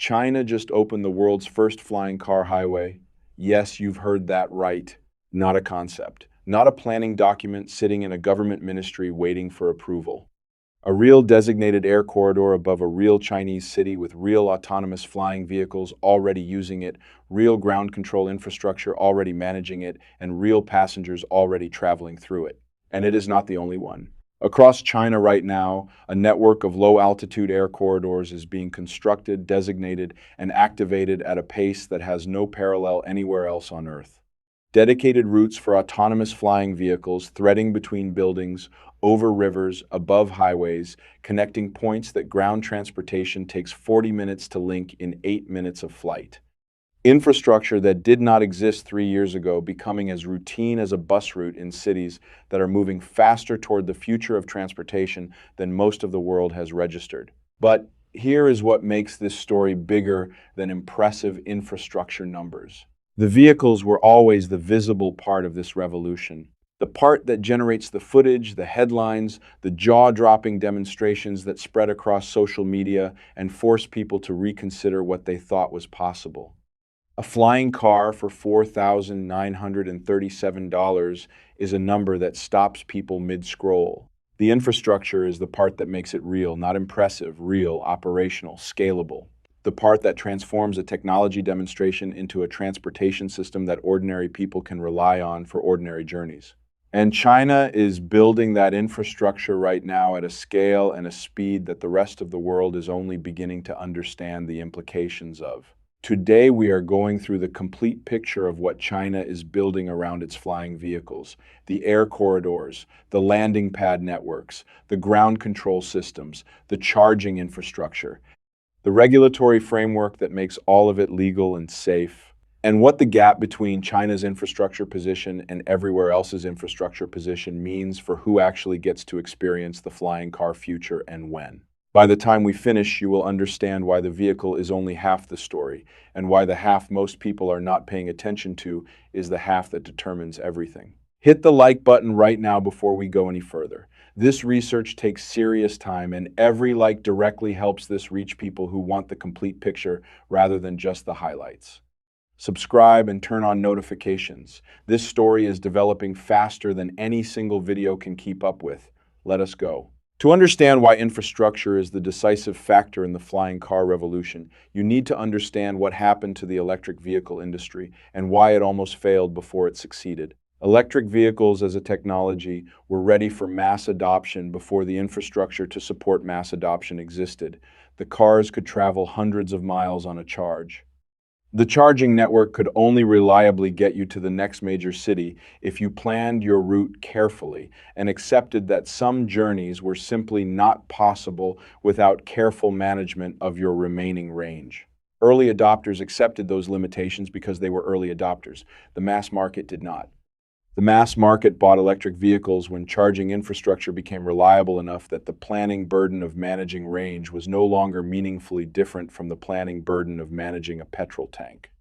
China just opened the world's first flying car highway. Yes, you've heard that right. Not a concept. Not a planning document sitting in a government ministry waiting for approval. A real designated air corridor above a real Chinese city with real autonomous flying vehicles already using it, real ground control infrastructure already managing it, and real passengers already traveling through it. And it is not the only one. Across China right now, a network of low-altitude air corridors is being constructed, designated, and activated at a pace that has no parallel anywhere else on Earth. Dedicated routes for autonomous flying vehicles threading between buildings, over rivers, above highways, connecting points that ground transportation takes 40 minutes to link in 8 minutes of flight. Infrastructure that did not exist 3 years ago becoming as routine as a bus route in cities that are moving faster toward the future of transportation than most of the world has registered. But here is what makes this story bigger than impressive infrastructure numbers. The vehicles were always the visible part of this revolution. The part that generates the footage, the headlines, the jaw-dropping demonstrations that spread across social media and force people to reconsider what they thought was possible. A flying car for $4,937 is a number that stops people mid-scroll. The infrastructure is the part that makes it real, not impressive, real, operational, scalable. The part that transforms a technology demonstration into a transportation system that ordinary people can rely on for ordinary journeys. And China is building that infrastructure right now at a scale and a speed that the rest of the world is only beginning to understand the implications of. Today, we are going through the complete picture of what China is building around its flying vehicles, the air corridors, the landing pad networks, the ground control systems, the charging infrastructure, the regulatory framework that makes all of it legal and safe, and what the gap between China's infrastructure position and everywhere else's infrastructure position means for who actually gets to experience the flying car future and when. By the time we finish, you will understand why the vehicle is only half the story, and why the half most people are not paying attention to is the half that determines everything. Hit the like button right now before we go any further. This research takes serious time, and every like directly helps this reach people who want the complete picture rather than just the highlights. Subscribe and turn on notifications. This story is developing faster than any single video can keep up with. Let us go. To understand why infrastructure is the decisive factor in the flying car revolution, you need to understand what happened to the electric vehicle industry and why it almost failed before it succeeded. Electric vehicles as a technology were ready for mass adoption before the infrastructure to support mass adoption existed. The cars could travel hundreds of miles on a charge. The charging network could only reliably get you to the next major city if you planned your route carefully and accepted that some journeys were simply not possible without careful management of your remaining range. Early adopters accepted those limitations because they were early adopters. The mass market did not. The mass market bought electric vehicles when charging infrastructure became reliable enough that the planning burden of managing range was no longer meaningfully different from the planning burden of managing a petrol tank.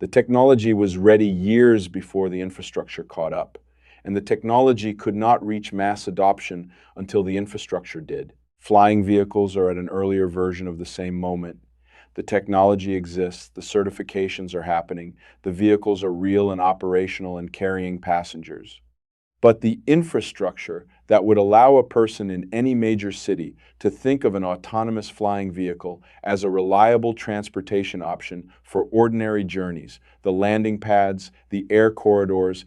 The technology was ready years before the infrastructure caught up, and the technology could not reach mass adoption until the infrastructure did. Flying vehicles are at an earlier version of the same moment. The technology exists, the certifications are happening, the vehicles are real and operational and carrying passengers. But the infrastructure that would allow a person in any major city to think of an autonomous flying vehicle as a reliable transportation option for ordinary journeys, the landing pads, the air corridors,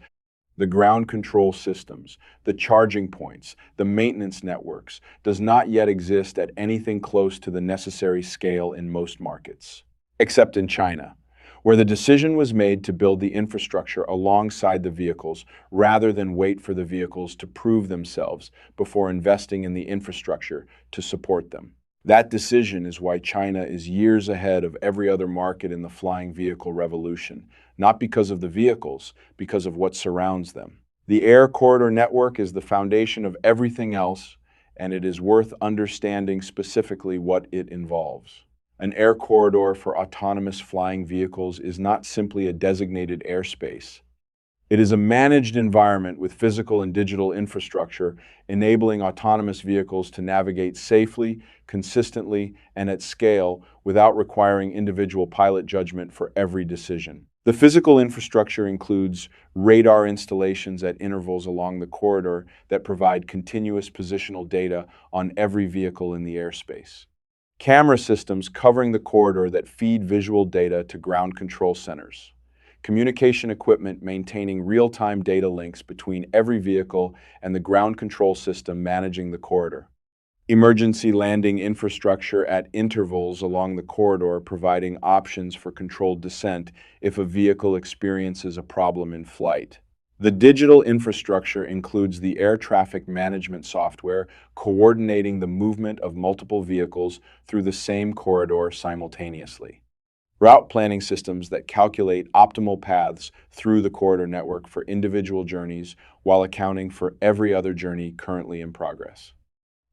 the ground control systems, the charging points, the maintenance networks, does not yet exist at anything close to the necessary scale in most markets, except in China, where the decision was made to build the infrastructure alongside the vehicles rather than wait for the vehicles to prove themselves before investing in the infrastructure to support them. That decision is why China is years ahead of every other market in the flying vehicle revolution, not because of the vehicles, because of what surrounds them. The air corridor network is the foundation of everything else, and it is worth understanding specifically what it involves. An air corridor for autonomous flying vehicles is not simply a designated airspace. It is a managed environment with physical and digital infrastructure, enabling autonomous vehicles to navigate safely, consistently, and at scale without requiring individual pilot judgment for every decision. The physical infrastructure includes radar installations at intervals along the corridor that provide continuous positional data on every vehicle in the airspace. Camera systems covering the corridor that feed visual data to ground control centers. Communication equipment maintaining real-time data links between every vehicle and the ground control system managing the corridor. Emergency landing infrastructure at intervals along the corridor providing options for controlled descent if a vehicle experiences a problem in flight. The digital infrastructure includes the air traffic management software coordinating the movement of multiple vehicles through the same corridor simultaneously. Route planning systems that calculate optimal paths through the corridor network for individual journeys while accounting for every other journey currently in progress.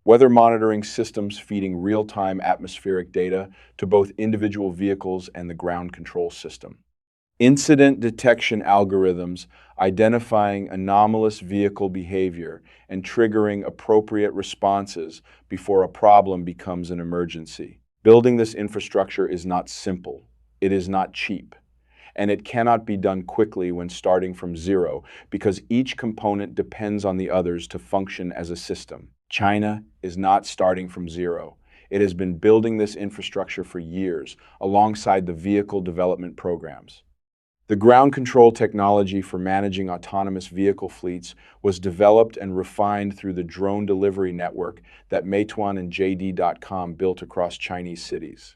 Weather monitoring systems feeding real-time atmospheric data to both individual vehicles and the ground control system. Incident detection algorithms identifying anomalous vehicle behavior and triggering appropriate responses before a problem becomes an emergency. Building this infrastructure is not simple. It is not cheap. And it cannot be done quickly when starting from zero because each component depends on the others to function as a system. China is not starting from zero. It has been building this infrastructure for years alongside the vehicle development programs. The ground control technology for managing autonomous vehicle fleets was developed and refined through the drone delivery network that Meituan and JD.com built across Chinese cities.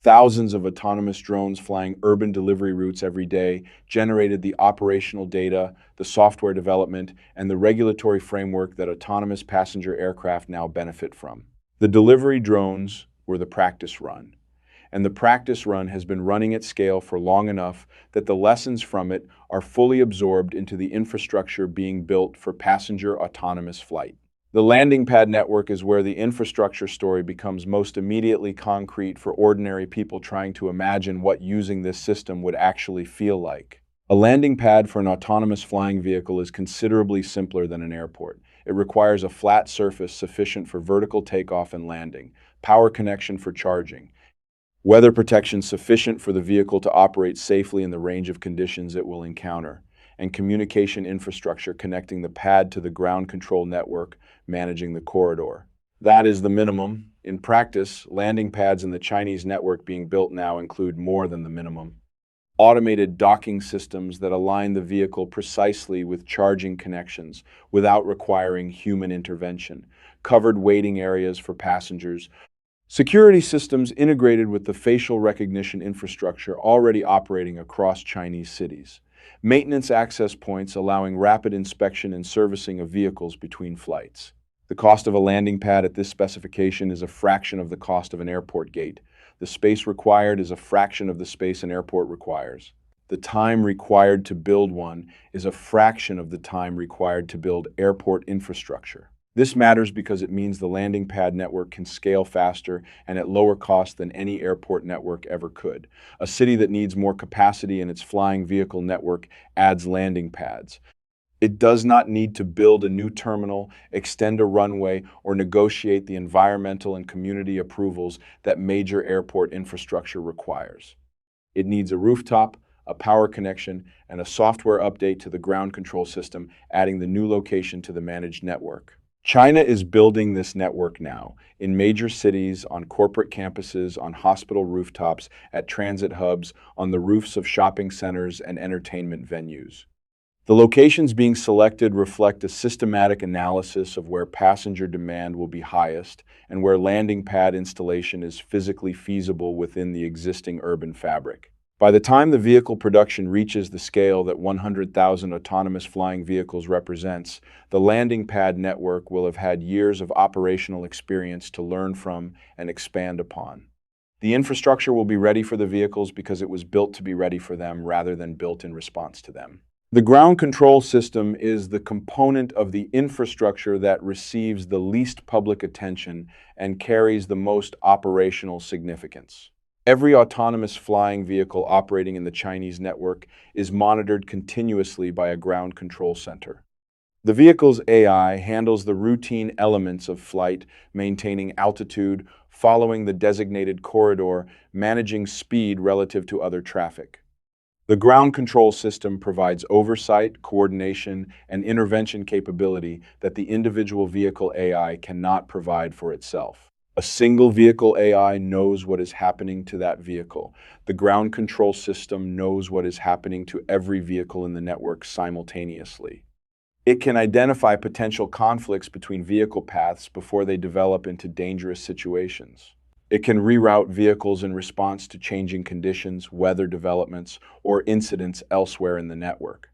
Thousands of autonomous drones flying urban delivery routes every day generated the operational data, the software development, and the regulatory framework that autonomous passenger aircraft now benefit from. The delivery drones were the practice run, and the practice run has been running at scale for long enough that the lessons from it are fully absorbed into the infrastructure being built for passenger autonomous flight. The landing pad network is where the infrastructure story becomes most immediately concrete for ordinary people trying to imagine what using this system would actually feel like. A landing pad for an autonomous flying vehicle is considerably simpler than an airport. It requires a flat surface sufficient for vertical takeoff and landing, power connection for charging, weather protection sufficient for the vehicle to operate safely in the range of conditions it will encounter, and communication infrastructure connecting the pad to the ground control network managing the corridor. That is the minimum. In practice, landing pads in the Chinese network being built now include more than the minimum. Automated docking systems that align the vehicle precisely with charging connections without requiring human intervention, covered waiting areas for passengers, security systems integrated with the facial recognition infrastructure already operating across Chinese cities, maintenance access points allowing rapid inspection and servicing of vehicles between flights. The cost of a landing pad at this specification is a fraction of the cost of an airport gate. The space required is a fraction of the space an airport requires. The time required to build one is a fraction of the time required to build airport infrastructure. This matters because it means the landing pad network can scale faster and at lower cost than any airport network ever could. A city that needs more capacity in its flying vehicle network adds landing pads. It does not need to build a new terminal, extend a runway, or negotiate the environmental and community approvals that major airport infrastructure requires. It needs a rooftop, a power connection, and a software update to the ground control system, adding the new location to the managed network. China is building this network now, in major cities, on corporate campuses, on hospital rooftops, at transit hubs, on the roofs of shopping centers and entertainment venues. The locations being selected reflect a systematic analysis of where passenger demand will be highest and where landing pad installation is physically feasible within the existing urban fabric. By the time the vehicle production reaches the scale that 100,000 autonomous flying vehicles represents, the landing pad network will have had years of operational experience to learn from and expand upon. The infrastructure will be ready for the vehicles because it was built to be ready for them rather than built in response to them. The ground control system is the component of the infrastructure that receives the least public attention and carries the most operational significance. Every autonomous flying vehicle operating in the Chinese network is monitored continuously by a ground control center. The vehicle's AI handles the routine elements of flight, maintaining altitude, following the designated corridor, managing speed relative to other traffic. The ground control system provides oversight, coordination, and intervention capability that the individual vehicle AI cannot provide for itself. A single vehicle AI knows what is happening to that vehicle. The ground control system knows what is happening to every vehicle in the network simultaneously. It can identify potential conflicts between vehicle paths before they develop into dangerous situations. It can reroute vehicles in response to changing conditions, weather developments, or incidents elsewhere in the network.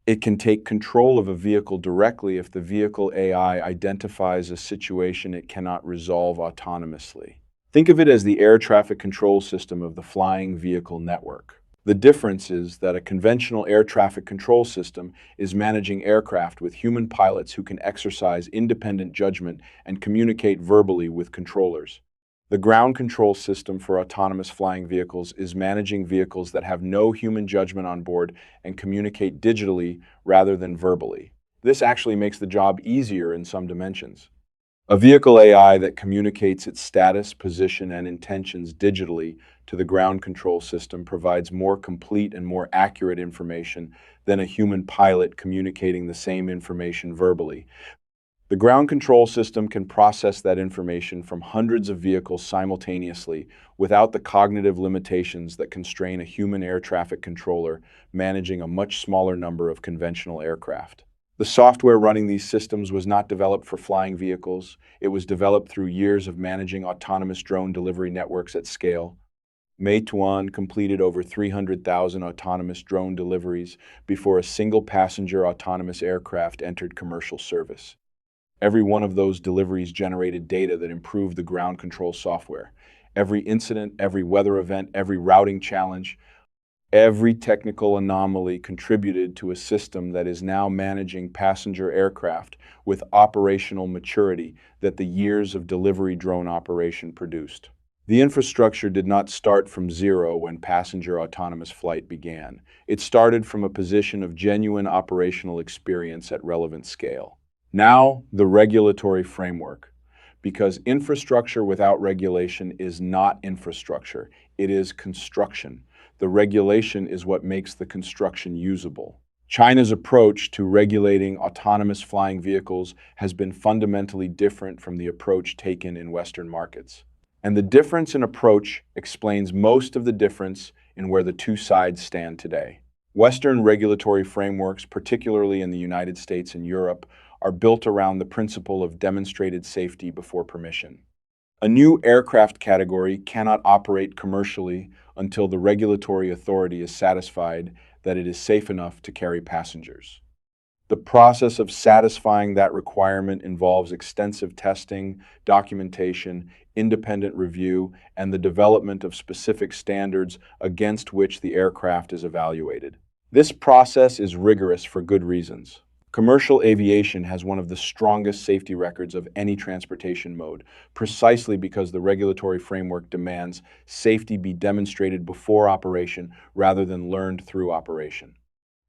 It can take control of a vehicle directly if the vehicle AI identifies a situation it cannot resolve autonomously. Think of it as the air traffic control system of the flying vehicle network. The difference is that a conventional air traffic control system is managing aircraft with human pilots who can exercise independent judgment and communicate verbally with controllers. The ground control system for autonomous flying vehicles is managing vehicles that have no human judgment on board and communicate digitally rather than verbally. This actually makes the job easier in some dimensions. A vehicle AI that communicates its status, position, and intentions digitally to the ground control system provides more complete and more accurate information than a human pilot communicating the same information verbally. The ground control system can process that information from hundreds of vehicles simultaneously without the cognitive limitations that constrain a human air traffic controller managing a much smaller number of conventional aircraft. The software running these systems was not developed for flying vehicles. It was developed through years of managing autonomous drone delivery networks at scale. Meituan completed over 300,000 autonomous drone deliveries before a single passenger autonomous aircraft entered commercial service. Every one of those deliveries generated data that improved the ground control software. Every incident, every weather event, every routing challenge, every technical anomaly contributed to a system that is now managing passenger aircraft with operational maturity that the years of delivery drone operation produced. The infrastructure did not start from zero when passenger autonomous flight began. It started from a position of genuine operational experience at relevant scale. Now, the regulatory framework. Because infrastructure without regulation is not infrastructure, it is construction. The regulation is what makes the construction usable. China's approach to regulating autonomous flying vehicles has been fundamentally different from the approach taken in Western markets. And the difference in approach explains most of the difference in where the two sides stand today. Western regulatory frameworks, particularly in the United States and Europe, are built around the principle of demonstrated safety before permission. A new aircraft category cannot operate commercially until the regulatory authority is satisfied that it is safe enough to carry passengers. The process of satisfying that requirement involves extensive testing, documentation, independent review, and the development of specific standards against which the aircraft is evaluated. This process is rigorous for good reasons. Commercial aviation has one of the strongest safety records of any transportation mode, precisely because the regulatory framework demands safety be demonstrated before operation rather than learned through operation.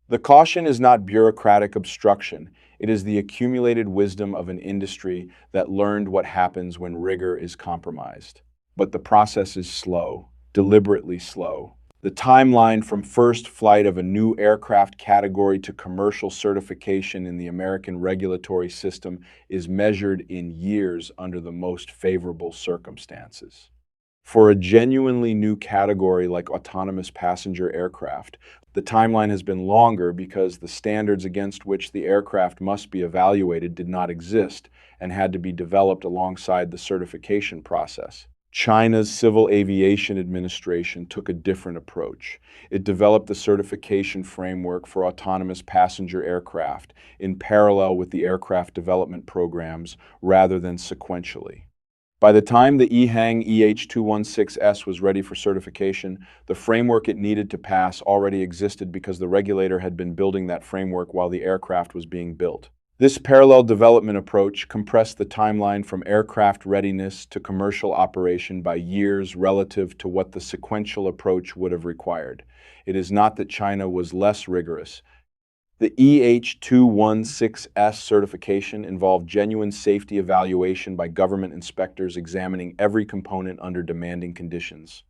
The caution is not bureaucratic obstruction, it is the accumulated wisdom of an industry that learned what happens when rigor is compromised. But the process is slow, deliberately slow. The timeline from first flight of a new aircraft category to commercial certification in the American regulatory system is measured in years under the most favorable circumstances. For a genuinely new category like autonomous passenger aircraft, the timeline has been longer because the standards against which the aircraft must be evaluated did not exist and had to be developed alongside the certification process. China's Civil Aviation Administration took a different approach. It developed the certification framework for autonomous passenger aircraft in parallel with the aircraft development programs rather than sequentially. By the time the EHang EH216S was ready for certification, the framework it needed to pass already existed because the regulator had been building that framework while the aircraft was being built. This parallel development approach compressed the timeline from aircraft readiness to commercial operation by years relative to what the sequential approach would have required. It is not that China was less rigorous. The EH216S certification involved genuine safety evaluation by government inspectors examining every component under demanding conditions.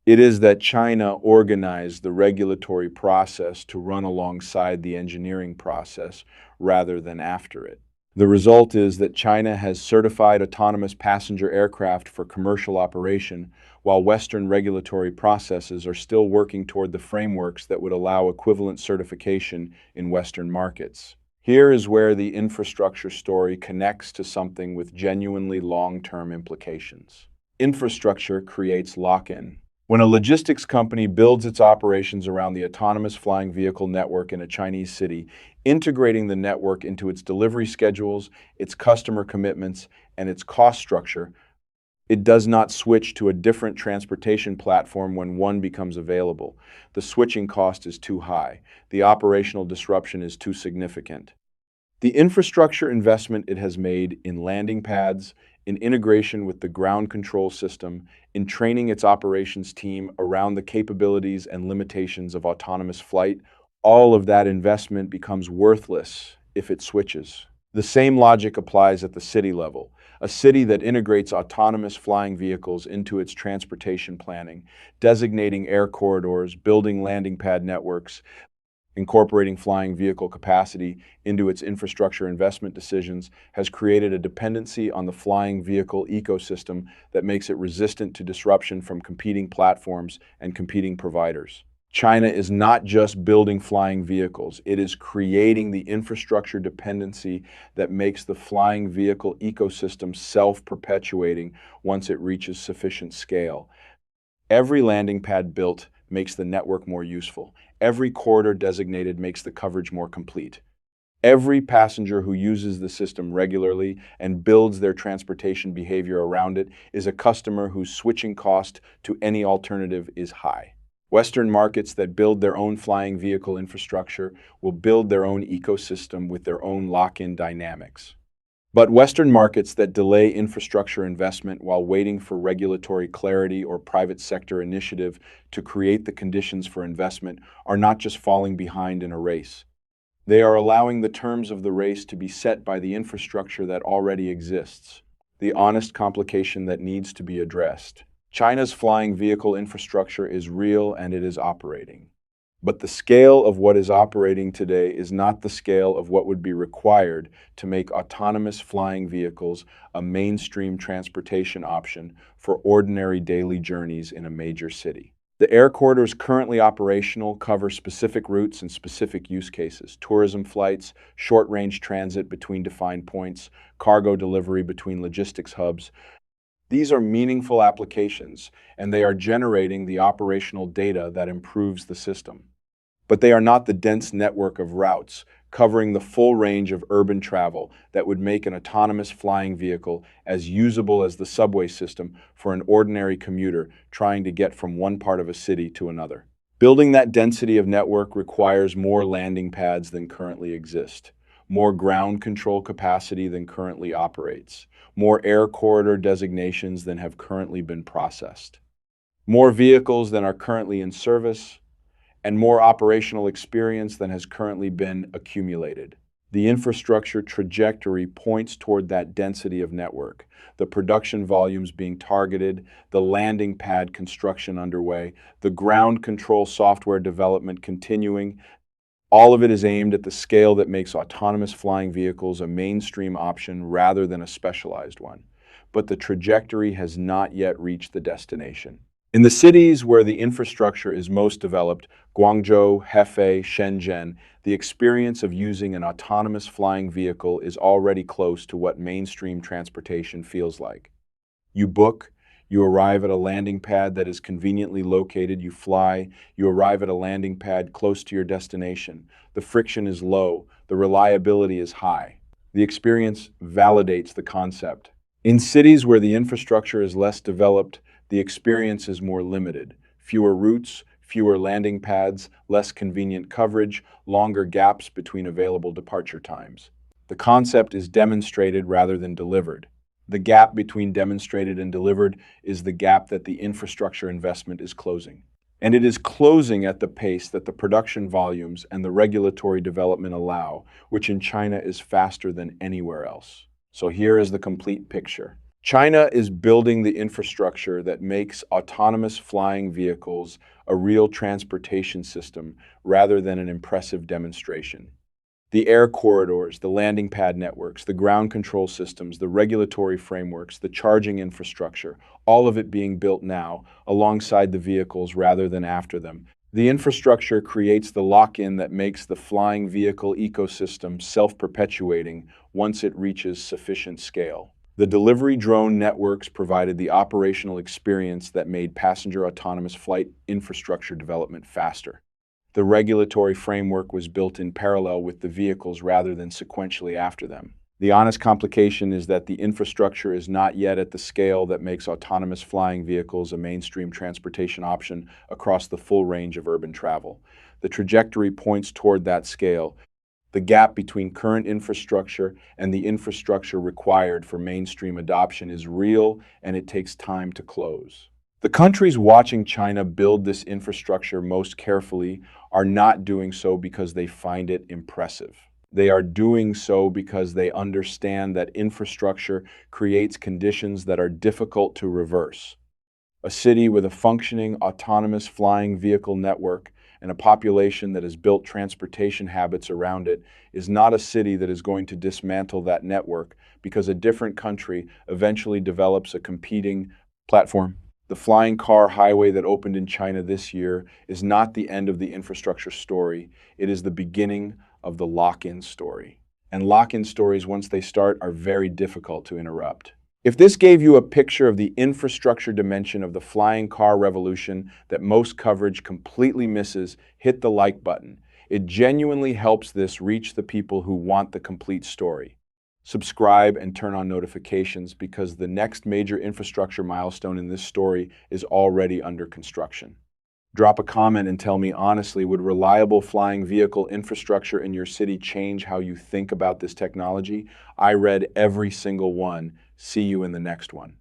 It is that China organized the regulatory process to run alongside the engineering process rather than after it. The result is that China has certified autonomous passenger aircraft for commercial operation, while Western regulatory processes are still working toward the frameworks that would allow equivalent certification in Western markets. Here is where the infrastructure story connects to something with genuinely long-term implications. Infrastructure creates lock-in. When a logistics company builds its operations around the autonomous flying vehicle network in a Chinese city, integrating the network into its delivery schedules, its customer commitments, and its cost structure, it does not switch to a different transportation platform when one becomes available. The switching cost is too high. The operational disruption is too significant. The infrastructure investment it has made in landing pads, in integration with the ground control system, in training its operations team around the capabilities and limitations of autonomous flight, all of that investment becomes worthless if it switches. The same logic applies at the city level. A city that integrates autonomous flying vehicles into its transportation planning, designating air corridors, building landing pad networks, incorporating flying vehicle capacity into its infrastructure investment decisions, has created a dependency on the flying vehicle ecosystem that makes it resistant to disruption from competing platforms and competing providers. China is not just building flying vehicles, it is creating the infrastructure dependency that makes the flying vehicle ecosystem self-perpetuating once it reaches sufficient scale. Every landing pad built makes the network more useful. Every corridor designated makes the coverage more complete. Every passenger who uses the system regularly and builds their transportation behavior around it is a customer whose switching cost to any alternative is high. Western markets that build their own flying vehicle infrastructure will build their own ecosystem with their own lock-in dynamics. But Western markets that delay infrastructure investment while waiting for regulatory clarity or private sector initiative to create the conditions for investment are not just falling behind in a race. They are allowing the terms of the race to be set by the infrastructure that already exists, the honest complication that needs to be addressed. China's flying vehicle infrastructure is real and it is operating. But the scale of what is operating today is not the scale of what would be required to make autonomous flying vehicles a mainstream transportation option for ordinary daily journeys in a major city. The air corridors currently operational cover specific routes and specific use cases: tourism flights, short-range transit between defined points, cargo delivery between logistics hubs. These are meaningful applications, and they are generating the operational data that improves the system. But they are not the dense network of routes covering the full range of urban travel that would make an autonomous flying vehicle as usable as the subway system for an ordinary commuter trying to get from one part of a city to another. Building that density of network requires more landing pads than currently exist, more ground control capacity than currently operates, more air corridor designations than have currently been processed, more vehicles than are currently in service, and more operational experience than has currently been accumulated. The infrastructure trajectory points toward that density of network, the production volumes being targeted, the landing pad construction underway, the ground control software development continuing. All of it is aimed at the scale that makes autonomous flying vehicles a mainstream option rather than a specialized one. But the trajectory has not yet reached the destination. In the cities where the infrastructure is most developed, Guangzhou, Hefei, Shenzhen, the experience of using an autonomous flying vehicle is already close to what mainstream transportation feels like. You book, you arrive at a landing pad that is conveniently located, you fly, you arrive at a landing pad close to your destination. The friction is low, the reliability is high. The experience validates the concept. In cities where the infrastructure is less developed, the experience is more limited. Fewer routes, fewer landing pads, less convenient coverage, longer gaps between available departure times. The concept is demonstrated rather than delivered. The gap between demonstrated and delivered is the gap that the infrastructure investment is closing. And it is closing at the pace that the production volumes and the regulatory development allow, which in China is faster than anywhere else. So here is the complete picture. China is building the infrastructure that makes autonomous flying vehicles a real transportation system rather than an impressive demonstration. The air corridors, the landing pad networks, the ground control systems, the regulatory frameworks, the charging infrastructure, all of it being built now alongside the vehicles rather than after them. The infrastructure creates the lock-in that makes the flying vehicle ecosystem self-perpetuating once it reaches sufficient scale. The delivery drone networks provided the operational experience that made passenger autonomous flight infrastructure development faster. The regulatory framework was built in parallel with the vehicles rather than sequentially after them. The honest complication is that the infrastructure is not yet at the scale that makes autonomous flying vehicles a mainstream transportation option across the full range of urban travel. The trajectory points toward that scale. The gap between current infrastructure and the infrastructure required for mainstream adoption is real, and it takes time to close. The countries watching China build this infrastructure most carefully are not doing so because they find it impressive. They are doing so because they understand that infrastructure creates conditions that are difficult to reverse. A city with a functioning autonomous flying vehicle network and a population that has built transportation habits around it is not a city that is going to dismantle that network because a different country eventually develops a competing platform. The flying car highway that opened in China this year is not the end of the infrastructure story. It is the beginning of the lock-in story. And lock-in stories, once they start, are very difficult to interrupt. If this gave you a picture of the infrastructure dimension of the flying car revolution that most coverage completely misses, hit the like button. It genuinely helps this reach the people who want the complete story. Subscribe and turn on notifications because the next major infrastructure milestone in this story is already under construction. Drop a comment and tell me honestly, would reliable flying vehicle infrastructure in your city change how you think about this technology? I read every single one. See you in the next one.